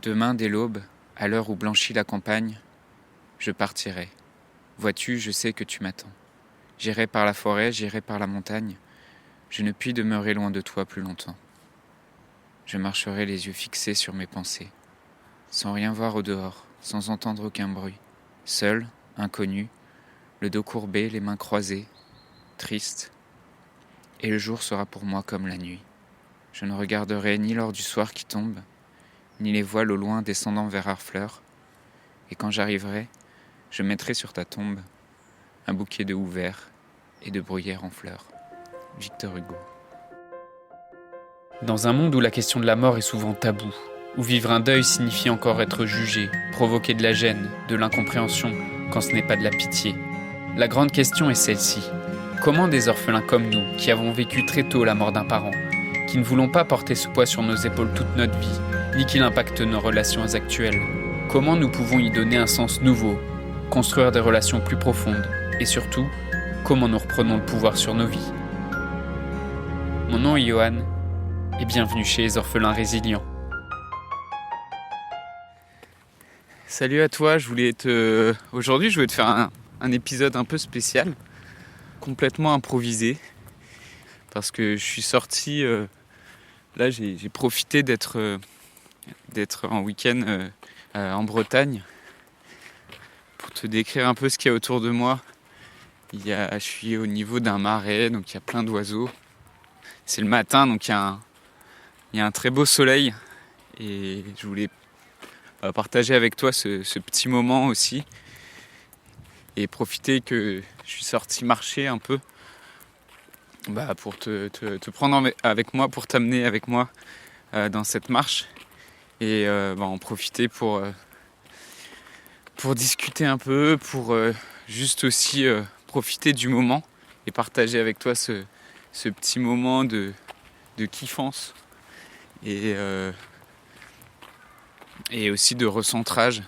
Demain, dès l'aube, à l'heure où blanchit la campagne, je partirai. Vois-tu, je sais que tu m'attends. J'irai par la forêt, j'irai par la montagne. Je ne puis demeurer loin de toi plus longtemps. Je marcherai les yeux fixés sur mes pensées, sans rien voir au dehors, sans entendre aucun bruit. Seul, inconnu, le dos courbé, les mains croisées, triste. Et le jour sera pour moi comme la nuit. Je ne regarderai ni l'or du soir qui tombe, ni les voiles au loin descendant vers Harfleur. Et quand j'arriverai, je mettrai sur ta tombe un bouquet de houx verts et de bruyères en fleurs. Victor Hugo. Dans un monde où la question de la mort est souvent taboue, où vivre un deuil signifie encore être jugé, provoquer de la gêne, de l'incompréhension, quand ce n'est pas de la pitié, la grande question est celle-ci. Comment des orphelins comme nous, qui avons vécu très tôt la mort d'un parent, qui ne voulons pas porter ce poids sur nos épaules toute notre vie, ni qu'il impacte nos relations actuelles, comment nous pouvons y donner un sens nouveau, construire des relations plus profondes, et surtout, comment nous reprenons le pouvoir sur nos vies. Mon nom est Johan, et bienvenue chez les orphelins résilients. Salut à toi, aujourd'hui je voulais te faire un épisode un peu spécial, complètement improvisé, parce que je suis sorti, là j'ai profité d'être en week-end en Bretagne, pour te décrire un peu ce qu'il y a autour de moi. Je suis au niveau d'un marais, donc il y a plein d'oiseaux. C'est le matin, donc il y a un très beau soleil, et je voulais partager avec toi ce petit moment aussi, et profiter que je suis sorti marcher un peu, pour te prendre avec moi, pour t'amener avec moi dans cette marche, et en profiter pour discuter un peu, pour juste aussi profiter du moment et partager avec toi ce petit moment de kiffance et aussi de recentrage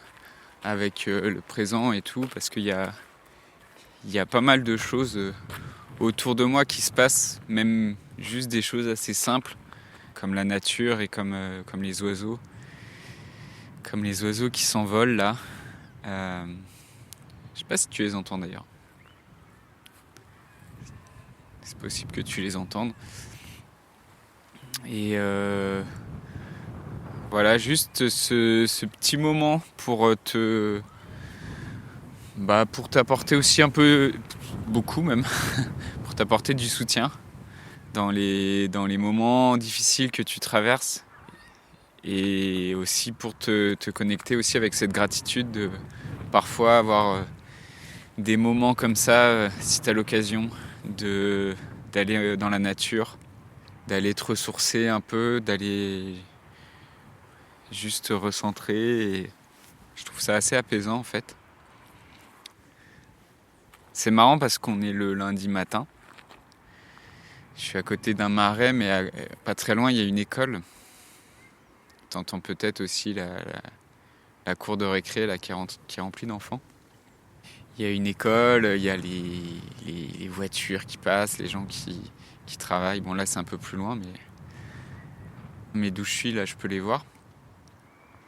avec le présent et tout, parce qu'il y a pas mal de choses autour de moi qui se passent, même juste des choses assez simples, comme la nature et comme les oiseaux qui s'envolent là. Je sais pas si tu les entends d'ailleurs. C'est possible que tu les entendes. Et voilà, juste ce petit moment pour pour t'apporter aussi un peu, beaucoup même, pour t'apporter du soutien dans les moments difficiles que tu traverses, et aussi pour te connecter aussi avec cette gratitude de parfois avoir des moments comme ça, si tu as l'occasion d'aller dans la nature, d'aller te ressourcer un peu, d'aller juste te recentrer, et je trouve ça assez apaisant en fait. C'est marrant parce qu'on est le lundi matin. Je suis à côté d'un marais, mais pas très loin, il y a une école. T'entends peut-être aussi la cour de récré là, qui est remplie d'enfants. Il y a une école, il y a les voitures qui passent, les gens qui travaillent. Bon, là, c'est un peu plus loin, mais d'où je suis, là, je peux les voir.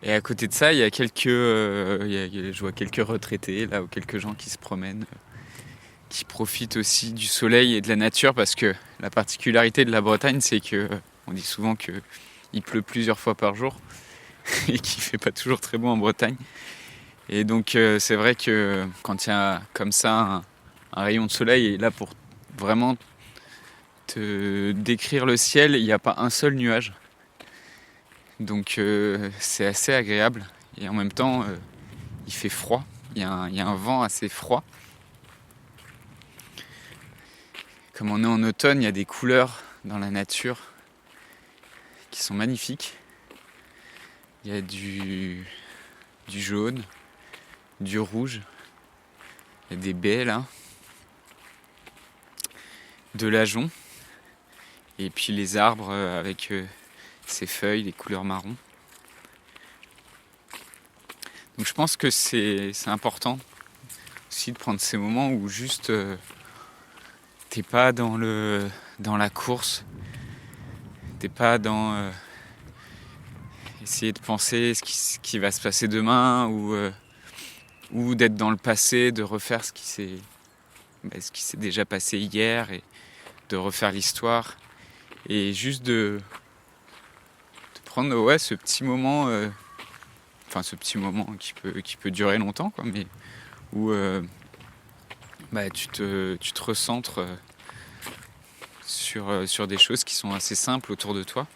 Et à côté de ça, il y a je vois quelques retraités, là, ou quelques gens qui se promènent, qui profitent aussi du soleil et de la nature, parce que la particularité de la Bretagne, c'est que on dit souvent qu'il pleut plusieurs fois par jour et qu'il fait pas toujours très beau en Bretagne. Et donc c'est vrai que quand il y a comme ça un rayon de soleil, et là pour vraiment te décrire le ciel, il n'y a pas un seul nuage. Donc c'est assez agréable, et en même temps il fait froid, il y a un vent assez froid. Comme on est en automne, il y a des couleurs dans la nature qui sont magnifiques. Il y a du jaune, du rouge, il y a des baies là, de l'ajonc, et puis les arbres avec ces feuilles, les couleurs marron. Donc je pense que c'est important aussi de prendre ces moments où juste t'es pas dans la course, t'es pas dans essayer de penser ce qui va se passer demain ou d'être dans le passé, de refaire ce qui s'est déjà passé hier et de refaire l'histoire et juste de prendre ce petit moment, ce petit moment qui peut durer longtemps, quoi, mais où tu te recentres sur des choses qui sont assez simples autour de toi,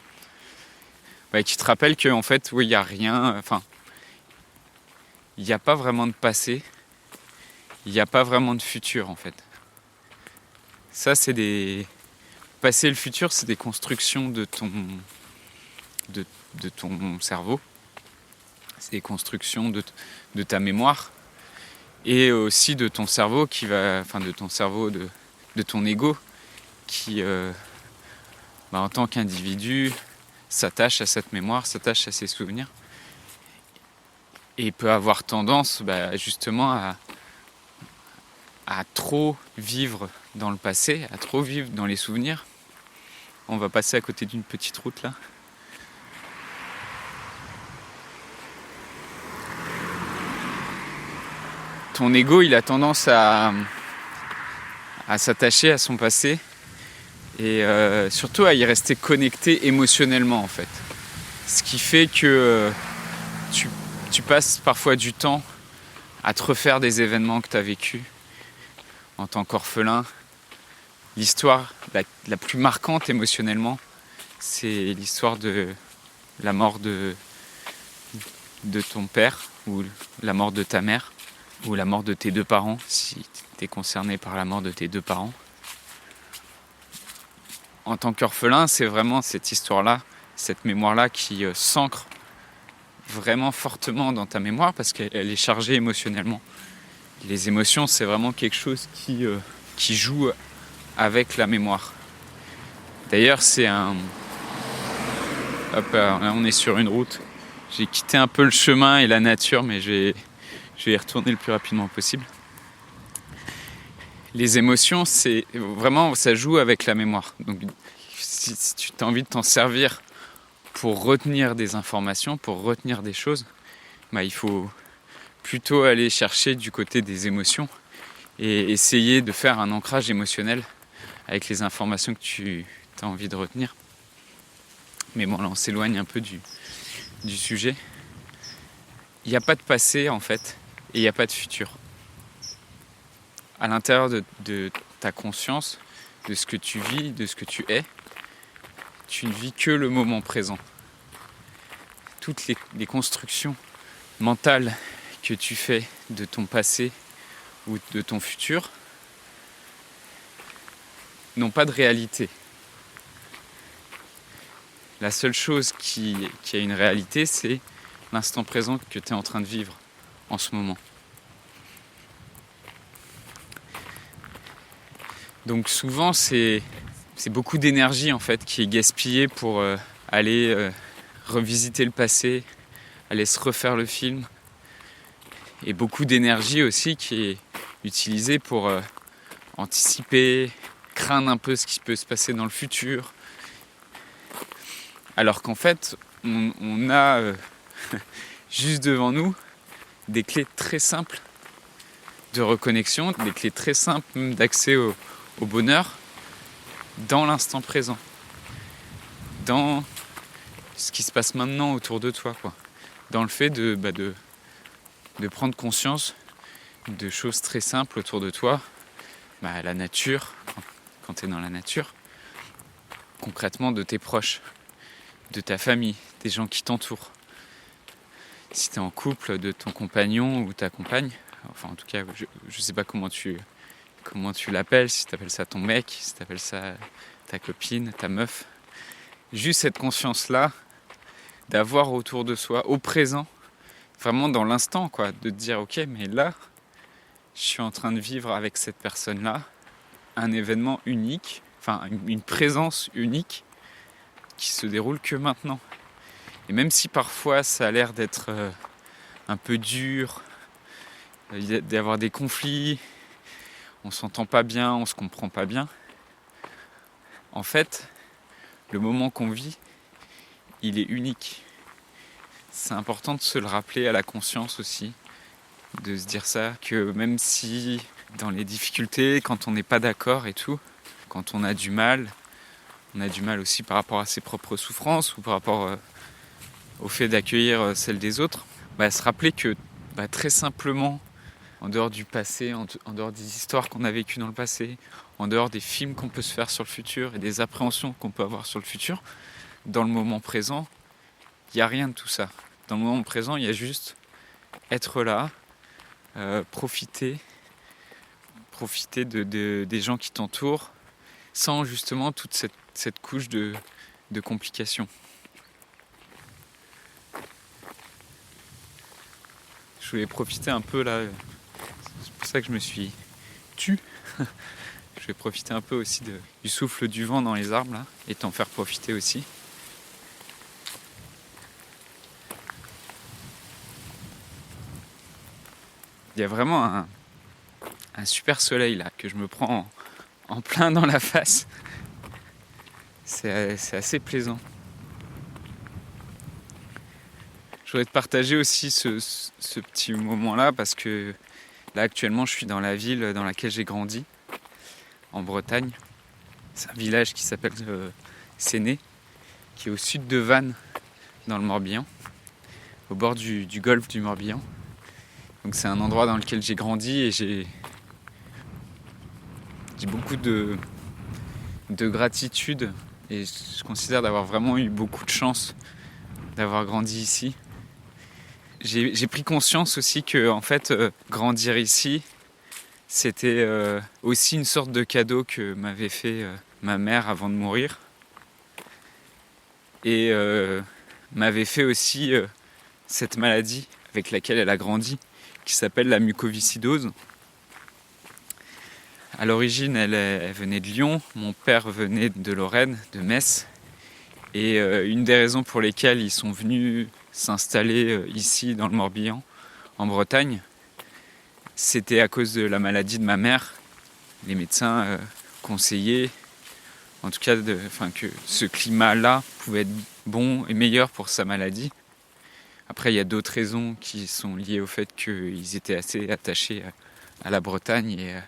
qui te rappellent qu'en fait, il n'y a rien, il n'y a pas vraiment de passé, il n'y a pas vraiment de futur en fait. Ça, passé et le futur, c'est des constructions de ton cerveau, c'est des constructions de ta mémoire et aussi de ton cerveau de ton ego qui, en tant qu'individu, s'attache à cette mémoire, s'attache à ces souvenirs et peut avoir tendance justement à trop vivre dans le passé, à trop vivre dans les souvenirs. On va passer à côté d'une petite route là. Ton ego, il a tendance à s'attacher à son passé et surtout à y rester connecté émotionnellement en fait. Ce qui fait que tu passes parfois du temps à te refaire des événements que tu as vécus en tant qu'orphelin. L'histoire la plus marquante émotionnellement, c'est l'histoire de la mort de ton père ou la mort de ta mère ou la mort de tes deux parents, si tu es concerné par la mort de tes deux parents. En tant qu'orphelin, c'est vraiment cette histoire-là, cette mémoire-là qui s'ancre vraiment fortement dans ta mémoire parce qu'elle est chargée émotionnellement. Les émotions, c'est vraiment quelque chose qui joue avec la mémoire. D'ailleurs, on est sur une route. J'ai quitté un peu le chemin et la nature, mais je vais y retourner le plus rapidement possible. Les émotions, c'est vraiment, ça joue avec la mémoire. Donc, si tu as envie de t'en servir pour retenir des informations, pour retenir des choses, il faut plutôt aller chercher du côté des émotions et essayer de faire un ancrage émotionnel avec les informations que tu as envie de retenir. Mais bon, là, on s'éloigne un peu du sujet. Il n'y a pas de passé, en fait, et il n'y a pas de futur. À l'intérieur de ta conscience, de ce que tu vis, de ce que tu es, tu ne vis que le moment présent. Toutes les constructions mentales que tu fais de ton passé ou de ton futur n'ont pas de réalité. La seule chose qui a une réalité, c'est l'instant présent que tu es en train de vivre en ce moment. Donc souvent, c'est beaucoup d'énergie en fait qui est gaspillée pour aller revisiter le passé, aller se refaire le film. Et beaucoup d'énergie aussi qui est utilisée pour anticiper, craindre un peu ce qui peut se passer dans le futur. Alors qu'en fait, on a juste devant nous des clés très simples de reconnexion, des clés très simples d'accès au bonheur dans l'instant présent, dans ce qui se passe maintenant autour de toi, quoi. Dans le fait de prendre conscience de choses très simples autour de toi, la nature, quand tu es dans la nature, concrètement de tes proches, de ta famille, des gens qui t'entourent. Si tu es en couple, de ton compagnon ou ta compagne, enfin en tout cas, je sais pas comment tu l'appelles, si tu appelles ça ton mec, si tu appelles ça ta copine, ta meuf. Juste cette conscience-là, d'avoir autour de soi, au présent, vraiment dans l'instant, quoi, de te dire ok, mais là, je suis en train de vivre avec cette personne-là un événement unique, enfin une présence unique qui se déroule que maintenant. Et même si parfois ça a l'air d'être un peu dur, d'avoir des conflits, on s'entend pas bien, on se comprend pas bien, en fait, le moment qu'on vit, il est unique. c'est important de se le rappeler à la conscience aussi, de se dire ça, que même si dans les difficultés, quand on n'est pas d'accord et tout, quand on a du mal aussi par rapport à ses propres souffrances ou par rapport au fait d'accueillir celles des autres, se rappeler que très simplement, en dehors du passé, en dehors des histoires qu'on a vécues dans le passé, en dehors des films qu'on peut se faire sur le futur et des appréhensions qu'on peut avoir sur le futur, dans le moment présent, il n'y a rien de tout ça. Dans le moment présent, il y a juste être là, profiter des gens qui t'entourent, sans justement toute cette couche de complications. Je voulais profiter un peu là, c'est pour ça que je me suis tu. Je vais profiter un peu aussi du souffle du vent dans les arbres là, et t'en faire profiter aussi. Il y a vraiment un super soleil là que je me prends en plein dans la face. C'est assez plaisant. Je voudrais te partager aussi ce petit moment-là parce que là actuellement je suis dans la ville dans laquelle j'ai grandi, en Bretagne. C'est un village qui s'appelle Séné, qui est au sud de Vannes, dans le Morbihan, au bord du golfe du Morbihan. Donc c'est un endroit dans lequel j'ai grandi et j'ai beaucoup de gratitude et je considère d'avoir vraiment eu beaucoup de chance d'avoir grandi ici. J'ai pris conscience aussi que en fait, grandir ici, c'était aussi une sorte de cadeau que m'avait fait ma mère avant de mourir. Et m'avait fait aussi cette maladie avec laquelle elle a grandi, qui s'appelle la mucoviscidose. À l'origine, elle venait de Lyon, mon père venait de Lorraine, de Metz. Et une des raisons pour lesquelles ils sont venus s'installer ici dans le Morbihan, en Bretagne, c'était à cause de la maladie de ma mère. Les médecins conseillaient, en tout cas, que ce climat-là pouvait être bon et meilleur pour sa maladie. Après, il y a d'autres raisons qui sont liées au fait qu'ils étaient assez attachés à la Bretagne et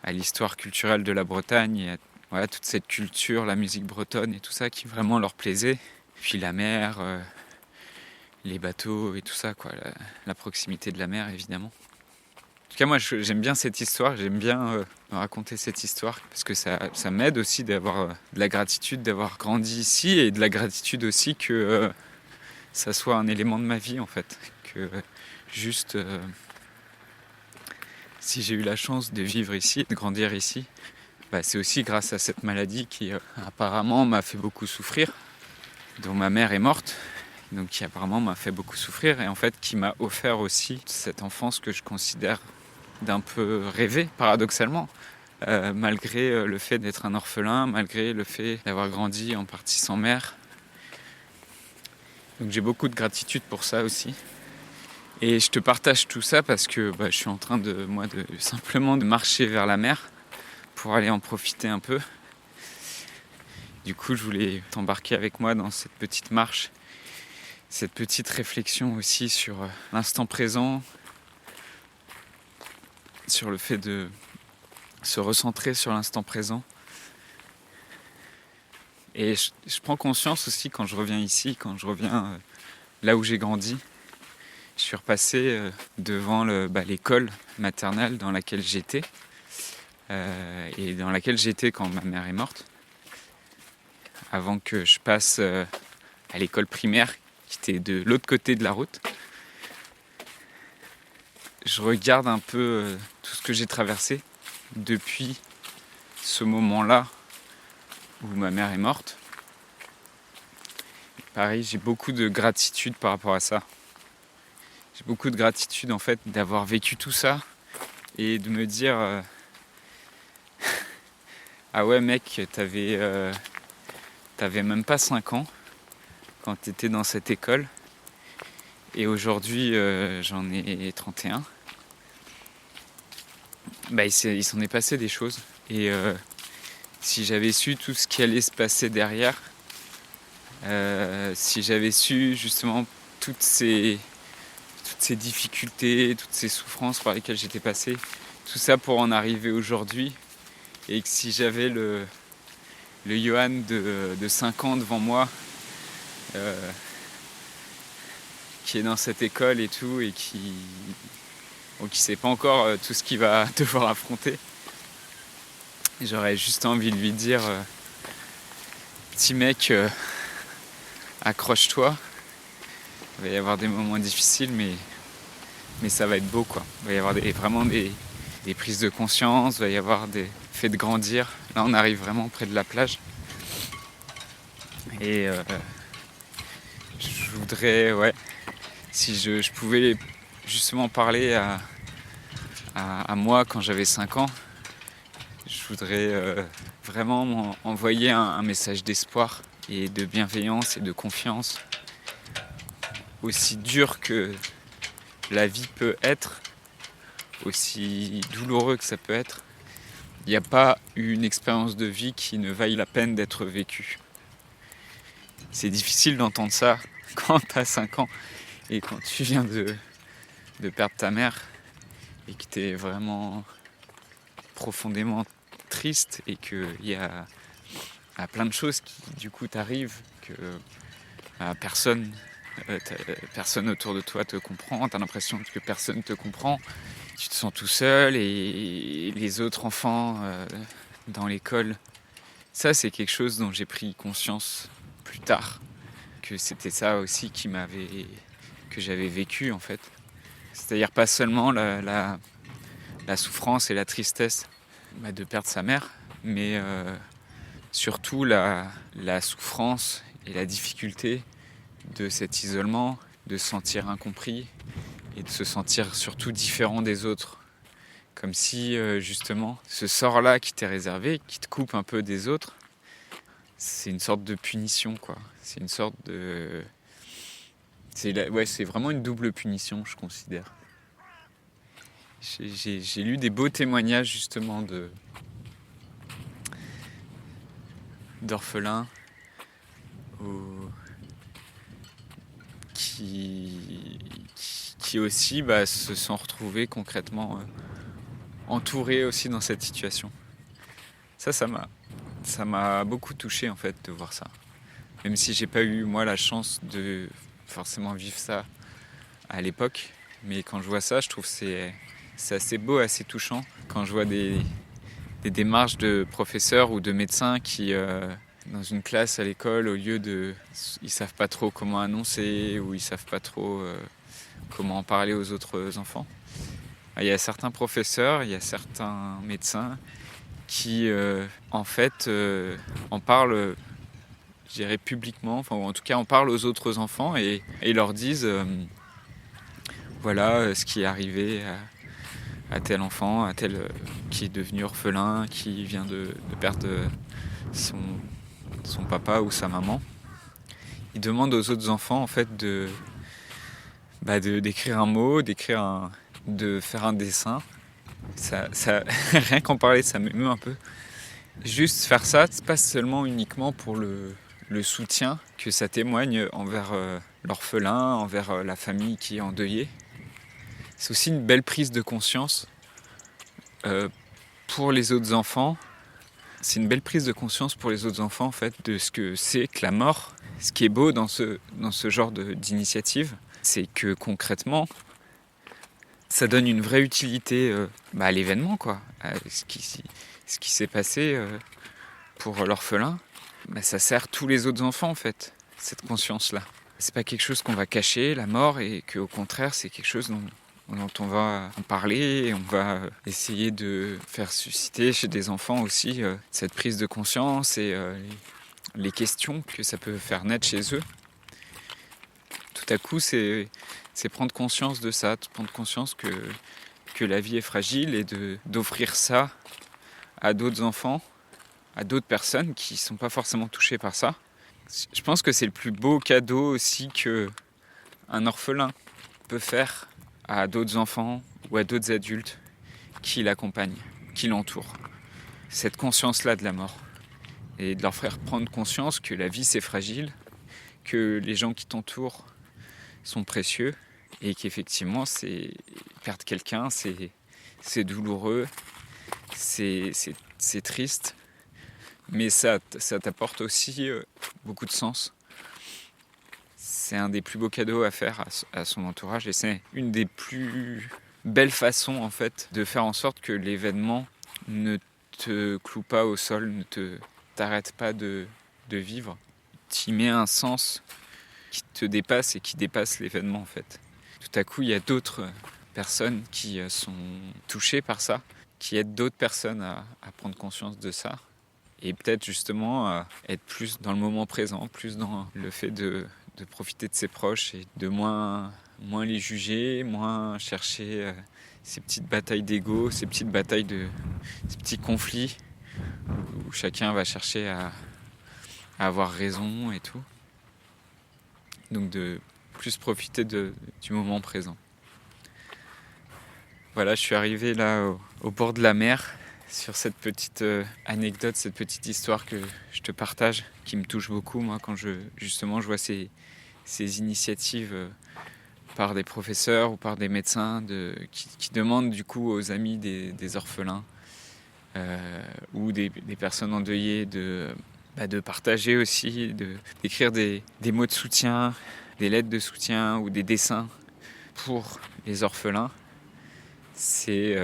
à l'histoire culturelle de la Bretagne et à toute cette culture, la musique bretonne et tout ça qui vraiment leur plaisait. Puis la mer, les bateaux et tout ça, quoi, la proximité de la mer évidemment. En tout cas, moi j'aime bien cette histoire, j'aime bien me raconter cette histoire parce que ça m'aide aussi d'avoir de la gratitude d'avoir grandi ici et de la gratitude aussi que ça soit un élément de ma vie en fait. Que juste si j'ai eu la chance de vivre ici, de grandir ici, c'est aussi grâce à cette maladie qui apparemment m'a fait beaucoup souffrir, dont ma mère est morte, donc qui apparemment m'a fait beaucoup souffrir et en fait qui m'a offert aussi cette enfance que je considère d'un peu rêvée, paradoxalement, malgré le fait d'être un orphelin, malgré le fait d'avoir grandi en partie sans mère. Donc j'ai beaucoup de gratitude pour ça aussi. Et je te partage tout ça parce que je suis en train de simplement de marcher vers la mer pour aller en profiter un peu. Du coup, je voulais t'embarquer avec moi dans cette petite marche, cette petite réflexion aussi sur l'instant présent, sur le fait de se recentrer sur l'instant présent. Et je prends conscience aussi quand je reviens ici, quand je reviens là où j'ai grandi. Je suis repassé devant l'école maternelle dans laquelle j'étais et dans laquelle j'étais quand ma mère est morte, avant que je passe à l'école primaire qui était de l'autre côté de la route. Je regarde un peu tout ce que j'ai traversé depuis ce moment-là où ma mère est morte. Pareil, j'ai beaucoup de gratitude par rapport à ça. J'ai beaucoup de gratitude en fait d'avoir vécu tout ça et de me dire ah ouais mec, t'avais même pas 5 ans quand t'étais dans cette école et aujourd'hui j'en ai 31. Il s'en est passé des choses et si j'avais su tout ce qui allait se passer derrière, si j'avais su justement toutes ces difficultés, toutes ces souffrances par lesquelles j'étais passé, tout ça pour en arriver aujourd'hui. Et que si j'avais le Johan de 5 ans devant moi, qui est dans cette école et tout, et qui sait pas encore tout ce qu'il va devoir affronter, j'aurais juste envie de lui dire petit mec, accroche-toi. Il va y avoir des moments difficiles, mais ça va être beau, quoi. Il va y avoir vraiment des prises de conscience, il va y avoir des faits de grandir. Là, on arrive vraiment près de la plage. Et je voudrais, si je pouvais justement parler à moi quand j'avais 5 ans, je voudrais vraiment envoyer un message d'espoir et de bienveillance et de confiance. Aussi dur que la vie peut être, aussi douloureux que ça peut être, il n'y a pas une expérience de vie qui ne vaille la peine d'être vécue. C'est difficile d'entendre ça quand tu as 5 ans et quand tu viens de perdre ta mère et que tu es vraiment profondément triste et qu'il y a plein de choses qui du coup t'arrivent, que personne autour de toi te comprend, tu as l'impression que personne te comprend, tu te sens tout seul et les autres enfants dans l'école. Ça, c'est quelque chose dont j'ai pris conscience plus tard, que c'était ça aussi que j'avais vécu en fait. C'est-à-dire pas seulement la souffrance et la tristesse de perdre sa mère, mais surtout la souffrance et la difficulté de cet isolement, de se sentir incompris et de se sentir surtout différent des autres. Comme si justement ce sort-là qui t'est réservé, qui te coupe un peu des autres, c'est une sorte de punition, quoi. C'est une sorte de... c'est vraiment une double punition, je considère. J'ai lu des beaux témoignages justement d'orphelins qui aussi se sont retrouvés concrètement entourés aussi dans cette situation. Ça m'a beaucoup touché en fait de voir ça. Même si j'ai pas eu moi la chance de forcément vivre ça à l'époque, mais quand je vois ça, je trouve que c'est assez beau, assez touchant. Quand je vois des démarches de professeurs ou de médecins qui dans une classe à l'école, au lieu de... Ils savent pas trop comment annoncer ou ils savent pas trop comment en parler aux autres enfants. Il y a certains professeurs, il y a certains médecins qui en fait en parlent, je dirais publiquement, ou en tout cas en parlent aux autres enfants et leur disent voilà ce qui est arrivé à tel enfant, à tel qui est devenu orphelin, qui vient de perdre son papa ou sa maman. Ils demandent aux autres enfants en fait d'écrire un mot, de faire un dessin. Ça, rien qu'en parler, ça m'émeut un peu. Juste faire ça, c'est pas seulement uniquement pour le soutien que ça témoigne envers l'orphelin, envers la famille qui est endeuillée. C'est aussi une belle prise de conscience pour les autres enfants. C'est une belle prise de conscience pour les autres enfants en fait de ce que c'est que la mort. Ce qui est beau dans ce genre d'initiative, c'est que concrètement, ça donne une vraie utilité à l'événement, quoi. Ce qui s'est passé pour l'orphelin, ça sert tous les autres enfants en fait, cette conscience-là. C'est pas quelque chose qu'on va cacher, la mort, et qu'au contraire, c'est quelque chose dont on va en parler et on va essayer de faire susciter chez des enfants aussi cette prise de conscience et les questions que ça peut faire naître chez eux. Tout à coup, c'est prendre conscience de ça, prendre conscience que la vie est fragile et d'offrir ça à d'autres enfants, à d'autres personnes qui ne sont pas forcément touchées par ça. Je pense que c'est le plus beau cadeau aussi qu'un orphelin peut faire à d'autres enfants ou à d'autres adultes qui l'accompagnent, qui l'entourent. Cette conscience-là de la mort. Et de leur faire prendre conscience que la vie c'est fragile, que les gens qui t'entourent sont précieux et qu'effectivement, perdre quelqu'un, c'est douloureux, c'est triste, mais ça t'apporte aussi beaucoup de sens. C'est un des plus beaux cadeaux à faire à son entourage et c'est une des plus belles façons en fait de faire en sorte que l'événement ne te cloue pas au sol, ne t'arrête pas de vivre. Tu y mets un sens qui te dépasse et qui dépasse l'événement en fait. Tout à coup, il y a d'autres personnes qui sont touchées par ça, qui aident d'autres personnes à prendre conscience de ça et peut-être justement être plus dans le moment présent, plus dans le fait de profiter de ses proches et de moins les juger, moins chercher ces petites batailles d'ego, ces petits conflits où chacun va chercher à avoir raison et tout. Donc de plus profiter du moment présent. Voilà, je suis arrivé là au bord de la mer sur cette petite anecdote, cette petite histoire que je te partage, qui me touche beaucoup moi quand je vois ces initiatives par des professeurs ou par des médecins qui demandent du coup aux amis des orphelins ou des personnes endeuillées de partager aussi, d'écrire des mots de soutien, des lettres de soutien ou des dessins pour les orphelins. C'est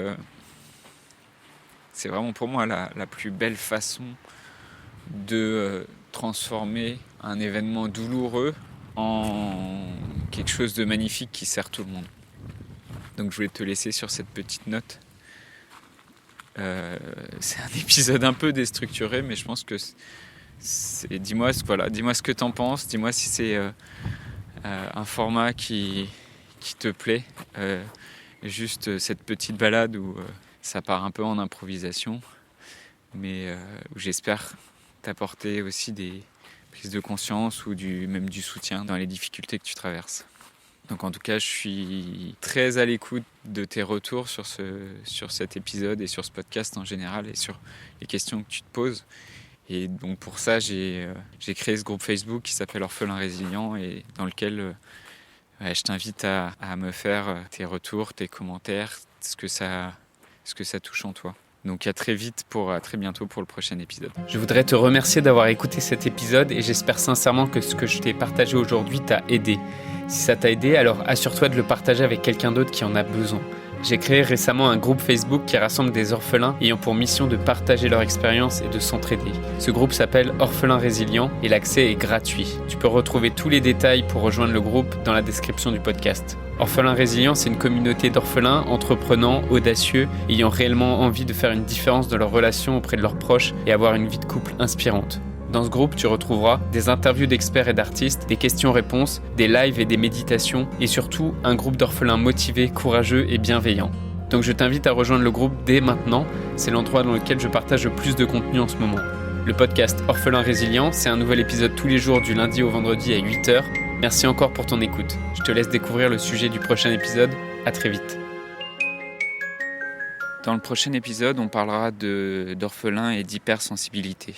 vraiment pour moi la plus belle façon de transformer un événement douloureux en quelque chose de magnifique qui sert tout le monde. Donc je voulais te laisser sur cette petite note. C'est un épisode un peu déstructuré, mais je pense que dis-moi ce que t'en penses, dis-moi si c'est un format qui te plaît, juste cette petite balade où ça part un peu en improvisation, mais où j'espère t'apporter aussi des prises de conscience ou même du soutien dans les difficultés que tu traverses. Donc en tout cas, je suis très à l'écoute de tes retours sur cet épisode et sur ce podcast en général et sur les questions que tu te poses. Et donc pour ça, j'ai créé ce groupe Facebook qui s'appelle Orphelin Résilient et dans lequel je t'invite à me faire tes retours, tes commentaires, ce que ça touche en toi. Donc à très bientôt pour le prochain épisode. Je voudrais te remercier d'avoir écouté cet épisode et j'espère sincèrement que ce que je t'ai partagé aujourd'hui t'a aidé. Si ça t'a aidé, alors assure-toi de le partager avec quelqu'un d'autre qui en a besoin. J'ai créé récemment un groupe Facebook qui rassemble des orphelins ayant pour mission de partager leur expérience et de s'entraider. Ce groupe s'appelle Orphelin Résilient et l'accès est gratuit. Tu peux retrouver tous les détails pour rejoindre le groupe dans la description du podcast. Orphelin Résilient, c'est une communauté d'orphelins entreprenants, audacieux, ayant réellement envie de faire une différence dans leurs relations auprès de leurs proches et avoir une vie de couple inspirante. Dans ce groupe, tu retrouveras des interviews d'experts et d'artistes, des questions-réponses, des lives et des méditations, et surtout un groupe d'orphelins motivés, courageux et bienveillants. Donc je t'invite à rejoindre le groupe dès maintenant, c'est l'endroit dans lequel je partage le plus de contenu en ce moment. Le podcast Orphelin Résilient, c'est un nouvel épisode tous les jours du lundi au vendredi à 8h. Merci encore pour ton écoute. Je te laisse découvrir le sujet du prochain épisode. À très vite. Dans le prochain épisode, on parlera d'orphelins et d'hypersensibilité.